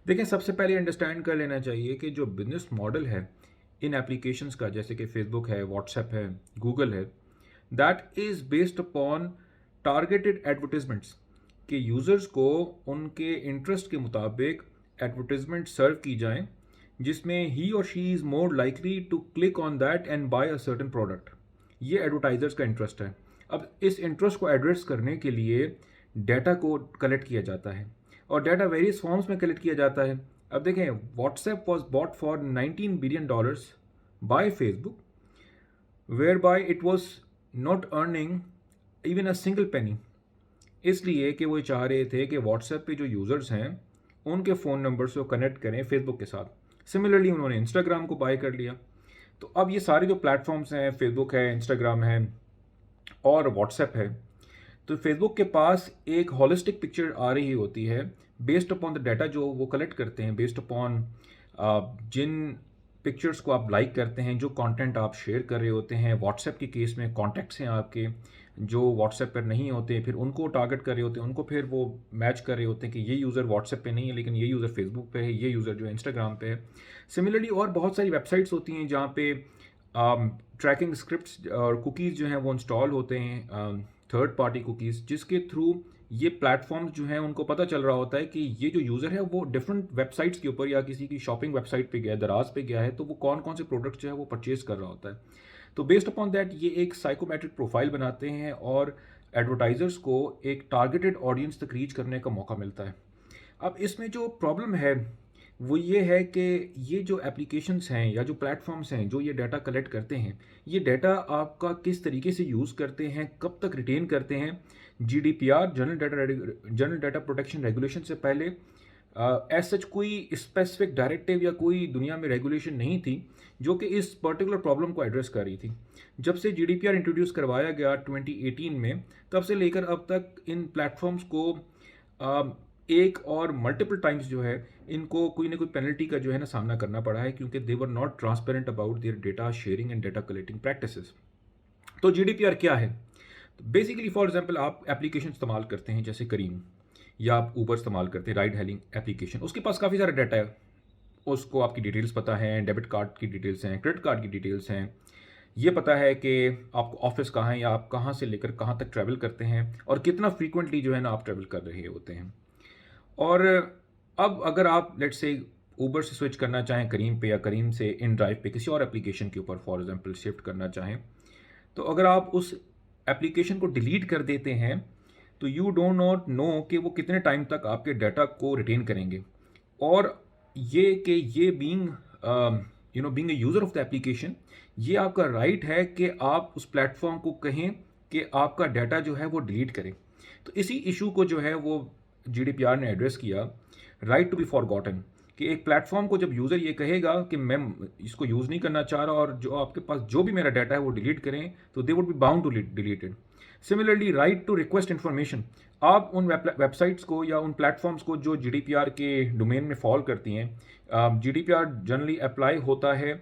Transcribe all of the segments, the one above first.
देखें, सबसे पहले अंडरस्टैंड कर लेना चाहिए कि जो बिज़नेस मॉडल है इन एप्लीकेशंस का, जैसे कि फ़ेसबुक है, व्हाट्सएप है, गूगल है, that is based upon targeted advertisements, कि यूज़र्स को उनके इंटरेस्ट के मुताबिक एडवर्टाइजमेंट सर्व की जाएँ, जिसमें ही और she is more likely to click on that and buy a certain product. ये एडवर्टाइजर्स का इंटरेस्ट है। अब इस इंटरेस्ट को एड्रेस करने के लिए डाटा को कलेक्ट किया जाता है, और डाटा वेरियस फॉर्म्स में कलेक्ट किया जाता है। अब देखें, WhatsApp was bought for $19 billion by Facebook, whereby it was not earning even a single penny. इसलिए कि वो चाह रहे थे कि व्हाट्सएप पे जो यूज़र्स हैं उनके फ़ोन नंबर्स को कनेक्ट करें फेसबुक के साथ। सिमिलरली उन्होंने इंस्टाग्राम को बाय कर लिया। तो अब ये सारे जो प्लेटफॉर्म्स हैं, फेसबुक है, इंस्टाग्राम है और व्हाट्सएप है, तो फेसबुक के पास एक होलिस्टिक पिक्चर आ रही होती है बेस्ड अपॉन द डाटा जो वो कलेक्ट करते हैं, बेस्ड अपॉन जिन पिक्चर्स को आप लाइक करते हैं, जो कंटेंट आप शेयर कर रहे होते हैं। व्हाट्सएप के केस में कॉन्टैक्ट्स हैं आपके जो व्हाट्सएप पर नहीं होते, फिर उनको टारगेट कर रहे होते हैं, उनको फिर वो मैच कर रहे होते हैं कि ये यूज़र व्हाट्सएप पे नहीं है लेकिन ये यूज़र फेसबुक पे है, ये यूज़र जो है इंस्टाग्राम पे है। सिमिलरली और बहुत सारी वेबसाइट्स होती हैं जहाँ पे ट्रैकिंग स्क्रिप्ट्स और कुकीज़ जो हैं वो इंस्टॉल होते हैं, थर्ड पार्टी कुकीज़, जिसके थ्रू ये प्लेटफॉर्म्स जो हैं उनको पता चल रहा होता है कि ये जो यूज़र है वो डिफरेंट वेबसाइट्स के ऊपर या किसी की शॉपिंग वेबसाइट पे गया है, दराज पे गया है, तो वो कौन कौन से प्रोडक्ट्स जो है वो परचेज कर रहा होता है। तो बेस्ड अपॉन दैट ये एक साइकोमेट्रिक प्रोफाइल बनाते हैं और एडवर्टाइजर्स को एक टारगेटेड ऑडियंस तक रीच करने का मौका मिलता है। अब इसमें जो प्रॉब्लम है वो ये है कि ये जो एप्लीकेशंस हैं या जो प्लेटफॉर्म्स हैं जो ये डाटा कलेक्ट करते हैं, ये डाटा आपका किस तरीके से यूज़ करते हैं, कब तक रिटेन करते हैं। GDPR, general data protection regulation से पहले एज सच कोई स्पेसिफिक डायरेक्टिव या कोई दुनिया में रेगुलेशन नहीं थी जो कि इस पर्टिकुलर प्रॉब्लम को एड्रेस कर रही थी। जब से जीडीपीआर इंट्रोड्यूस करवाया गया 2018 में, तब से लेकर अब तक इन प्लेटफॉर्म्स को एक और मल्टीपल टाइम्स जो है इनको कोई ना कोई पेनल्टी का जो है ना सामना करना पड़ा है, क्योंकि they were not transparent about their data sharing and data collecting practices. तो जीडीपीआर क्या है? तो बेसिकली फॉर एग्जांपल आप एप्लीकेशन इस्तेमाल करते हैं जैसे करीम, या आप ऊबर इस्तेमाल करते हैं, राइड हेलिंग एप्लीकेशन, उसके पास काफ़ी सारा डाटा है। उसको आपकी डिटेल्स पता है, डेबिट कार्ड की डिटेल्स हैं, क्रेडिट कार्ड की डिटेल्स हैं, ये पता है कि आपको ऑफिस कहाँ है या आप कहाँ से लेकर कहाँ तक ट्रैवल करते हैं और कितना फ्रीक्वेंटली जो है ना आप ट्रैवल कर रहे होते हैं। और अब अगर आप लेट्स से ऊबर से स्विच करना चाहें करीम पे, या करीम से इन ड्राइव पे किसी और एप्लीकेशन के ऊपर फॉर एग्जांपल शिफ्ट करना चाहें, तो अगर आप उस एप्लीकेशन को डिलीट कर देते हैं तो यू डोंट नॉट नो कि वो कितने टाइम तक आपके डाटा को रिटेन करेंगे। और ये कि ये being being a user of the application, ये आपका राइट है कि आप उस प्लेटफॉर्म को कहें कि आपका डाटा जो है वो डिलीट करें। तो इसी इशू को जो है वो जीडीपीआर ने एड्रेस किया, राइट टू बी फॉरगॉटन, कि एक प्लेटफॉर्म को जब यूज़र ये कहेगा कि मैं इसको यूज़ नहीं करना चाह रहा और जो आपके पास जो भी मेरा डाटा है वो डिलीट करें, तो they would be bound to delete it. Similarly right to request information, आप उन वेबसाइट्स को या उन प्लेटफॉर्म्स को जो जीडीपीआर के डोमेन में फॉल करती हैं, जीडीपीआर जनरली अप्लाई होता है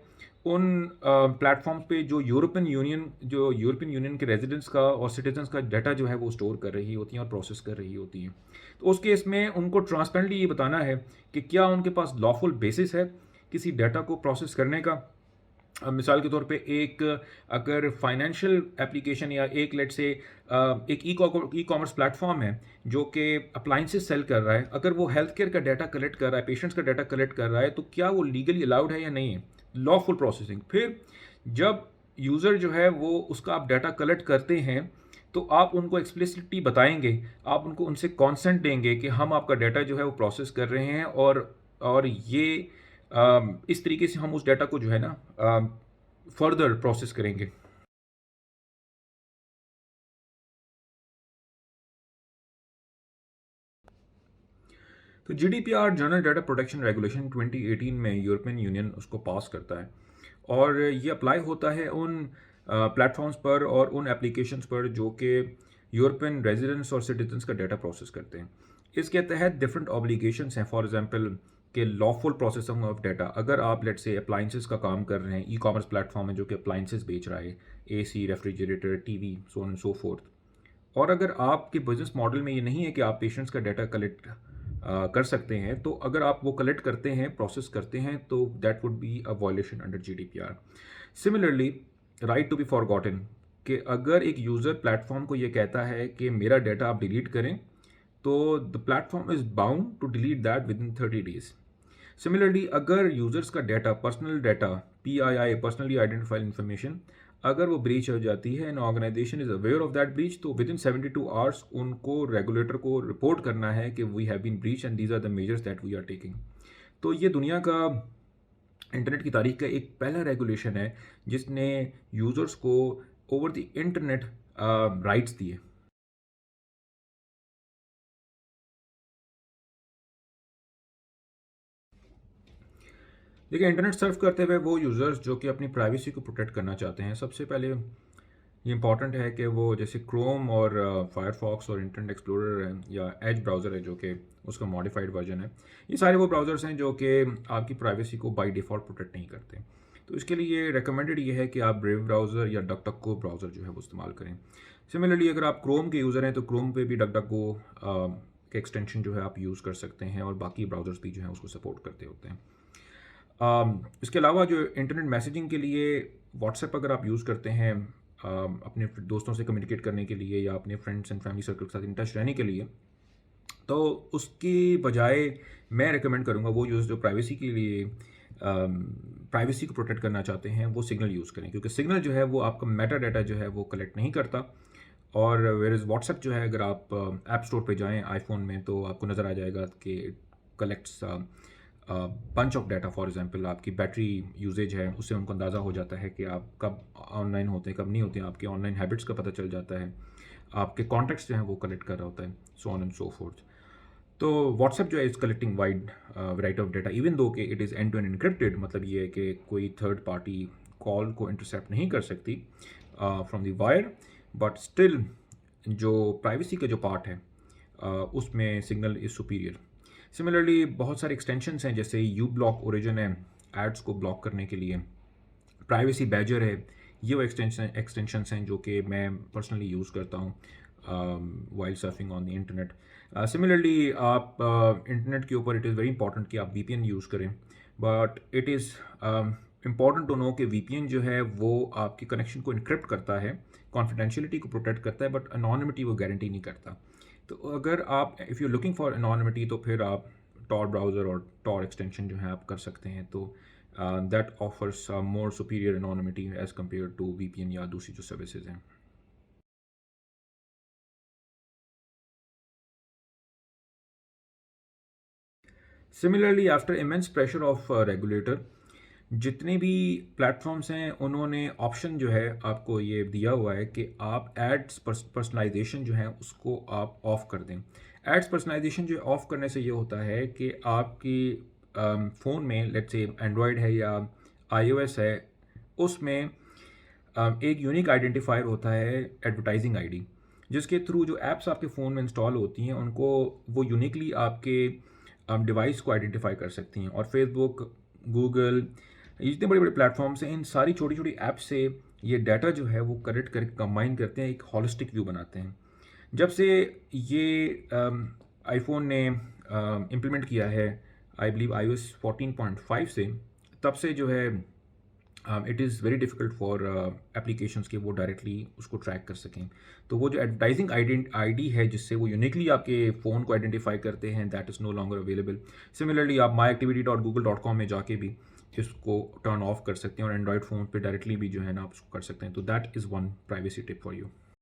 उन प्लेटफॉर्म्स पे जो यूरोपियन यूनियन के रेजिडेंट्स का और सिटीजन्स का डाटा जो है वो स्टोर कर रही होती हैं और प्रोसेस कर रही होती हैं। तो उस केस में उनको ट्रांसपेरेंटली ये बताना है कि क्या उनके पास लॉफुल बेसिस है किसी डाटा को प्रोसेस करने का। मिसाल के तौर पे एक अगर फाइनेंशियल एप्लीकेशन या एक लेट से एक ई कॉमर्स प्लेटफॉर्म है जो कि अप्लाइंसेस सेल कर रहा है, अगर वो हेल्थ केयर का डाटा कलेक्ट कर रहा है, पेशेंट्स का डाटा कलेक्ट कर रहा है, तो क्या वो लीगली अलाउड है या नहीं है, लॉफुल प्रोसेसिंग। फिर जब यूज़र जो है वो उसका आप डाटा कलेक्ट करते हैं तो आप उनको एक्सप्लिसिटली बताएंगे, आप उनको उनसे कॉन्सेंट देंगे कि हम आपका डाटा जो है वो प्रोसेस कर रहे हैं, और ये इस तरीके से हम उस डाटा को जो है ना फर्दर प्रोसेस करेंगे। तो GDPR, general data protection regulation, 2018 में यूरोपियन यूनियन उसको पास करता है, और ये अप्लाई होता है उन प्लेटफॉर्म्स पर और उन एप्लीकेशंस पर जो कि यूरोपियन रेजिडेंट्स और सिटीजन्स का डाटा प्रोसेस करते हैं। इसके तहत डिफरेंट ऑब्लिगेशंस हैं, फॉर एग्जांपल के लॉफुल प्रोसेसिंग ऑफ डाटा। अगर आप लेट से अप्लाइंसेस का काम कर रहे हैं, ई कॉमर्स प्लेटफॉर्म है जो कि अप्लाइंसेस बेच रहा है, AC, refrigerator, TV, so on and so fourth, और अगर आपके बिजनेस मॉडल में ये नहीं है कि आप पेशेंट्स का डाटा कलेक्ट कर सकते हैं, तो अगर आप वो कलेक्ट करते हैं, प्रोसेस करते हैं, तो that would be a violation under GDPR. Similarly, right to be forgotten, कि अगर एक यूज़र प्लेटफॉर्म को ये कहता है कि मेरा डाटा आप डिलीट करें, तो the platform is bound to delete that within 30 days। Similarly, अगर यूजर्स का data, personal data, PII, personally identified information, अगर वो ब्रीच हो जाती है and organization is aware of that breach, तो विद इन 72 आवर्स उनको रेगुलेटर को रिपोर्ट करना है कि we have been breach and these are the measures that we are taking. तो ये दुनिया का, इंटरनेट की तारीख का एक पहला रेगुलेशन है जिसने यूजर्स को ओवर द इंटरनेट राइट्स दिए। देखिए, इंटरनेट सर्फ करते हुए वो यूज़र्स जो कि अपनी प्राइवेसी को प्रोटेक्ट करना चाहते हैं, सबसे पहले ये इंपॉर्टेंट है कि वो जैसे क्रोम और फायरफॉक्स और इंटरनेट एक्सप्लोरर है या एज ब्राउज़र है जो कि उसका मॉडिफाइड वर्जन है, ये सारे वो ब्राउज़र्स हैं जो कि आपकी प्राइवेसी को बाय डिफ़ॉल्ट प्रोटेक्ट नहीं करते। तो इसके लिए रिकमेंडेड ये है कि आप ब्रेव ब्राउज़र या डकडको ब्राउज़र जो है वो इस्तेमाल करें। सिमिलरली, अगर आप क्रोम के यूज़र हैं तो क्रोम पे भी डकडको के एक्सटेंशन जो है आप यूज़ कर सकते हैं, और बाकी ब्राउज़र्स भी जो हैं उसको सपोर्ट करते होते हैं। इसके अलावा जो इंटरनेट मैसेजिंग के लिए व्हाट्सएप अगर आप यूज़ करते हैं, अपने दोस्तों से कम्युनिकेट करने के लिए या अपने फ्रेंड्स एंड फैमिली सर्कल के साथ इन टच रहने के लिए, तो उसकी बजाय मैं रिकमेंड करूँगा वो यूज़ जो प्राइवेसी के लिए प्राइवेसी को प्रोटेक्ट करना चाहते हैं, वो सिग्नल यूज़ करें, क्योंकि सिग्नल जो है वो आपका मेटा डाटा जो है वो कलेक्ट नहीं करता। और वेयर इज़ व्हाट्सएप जो है, अगर आप ऐप स्टोर पे जाएँ आईफ़ोन में, तो आपको नज़र आ जाएगा कि collects bunch of data. For example, आपकी बैटरी यूजेज है, उससे उनको अंदाज़ा हो जाता है कि आप कब ऑनलाइन होते हैं, कब नहीं होते हैं, आपके ऑनलाइन हैबिट्स का पता चल जाता है, आपके कॉन्टैक्ट्स जो हैं वो कलेक्ट कर रहा होता है, so on and so forth. तो व्हाट्सएप जो है is collecting wide variety of data, even though कि it is end to end encrypted. मतलब ये है कि कोई थर्ड पार्टी कॉल को इंटरसेप्ट नहीं कर सकती from the wire, but still जो प्राइवेसी का जो पार्ट है उसमें सिग्नल इज़ सुपीरियर। सिमिलरली, बहुत सारे एक्सटेंशंस हैं, जैसे यू ब्लॉक ओरिजिन है एड्स को ब्लॉक करने के लिए, प्राइवेसी बैजर है, ये वो एक्सटेंशंस हैं जो कि मैं पर्सनली यूज़ करता हूँ while surfing on the internet. Similarly, आप इंटरनेट के ऊपर इट इज़ वेरी इंपॉर्टेंट कि आप VPN यूज़ करें, but it is important to know कि VPN जो है वो आपके कनेक्शन को इनक्रिप्ट करता है, कॉन्फिडेंशियलिटी को प्रोटेक्ट करता है, बट अनोनिमिटी वो गारंटी नहीं करता। तो अगर आप, if you looking for anonymity, तो फिर आप टॉर ब्राउज़र और टॉर एक्सटेंशन जो है आप कर सकते हैं। तो that offers more superior anonymity as compare to VPN या दूसरी जो सर्विसेज हैं। Similarly, after immense pressure of regulator, जितने भी प्लेटफॉर्म्स हैं उन्होंने ऑप्शन जो है आपको ये दिया हुआ है कि आप एड्स पर्सनलाइजेशन जो है उसको आप ऑफ कर दें। एड्स पर्सनलाइजेशन जो ऑफ करने से ये होता है कि आपकी फ़ोन में, लेट्स से एंड्रॉयड है या iOS है, उसमें एक यूनिक आइडेंटिफायर होता है, एडवर्टाइजिंग आईडी, जिसके थ्रू जो ऐप्स आपके फ़ोन में इंस्टॉल होती हैं उनको वो यूनिकली आपके डिवाइस को आइडेंटिफाई कर सकती हैं। और फेसबुक, गूगल, ये जितने बड़े बड़े प्लेटफॉर्म्स हैं, इन सारी छोटी छोटी ऐप से ये डाटा जो है वो कलेक्ट करके कंबाइन करते हैं, एक हॉलिस्टिक व्यू बनाते हैं। जब से ये आईफोन ने इम्प्लीमेंट किया है, आई बिलीव iOS 14.5 से, तब से जो है it is very difficult for applications के वो डायरेक्टली उसको ट्रैक कर सकें। तो वो जो एडवर्टाइजिंग आईडी है जिससे वो यूनिकली आपके फ़ोन को आइडेंटिफाई करते हैं, that is no longer available. Similarly, आप myactivity.google.com में जाके भी इसको टर्न ऑफ कर सकते हैं, और एंड्रॉयड फ़ोन पे डायरेक्टली भी जो है ना आप उसको कर सकते हैं। तो that is one privacy tip for you.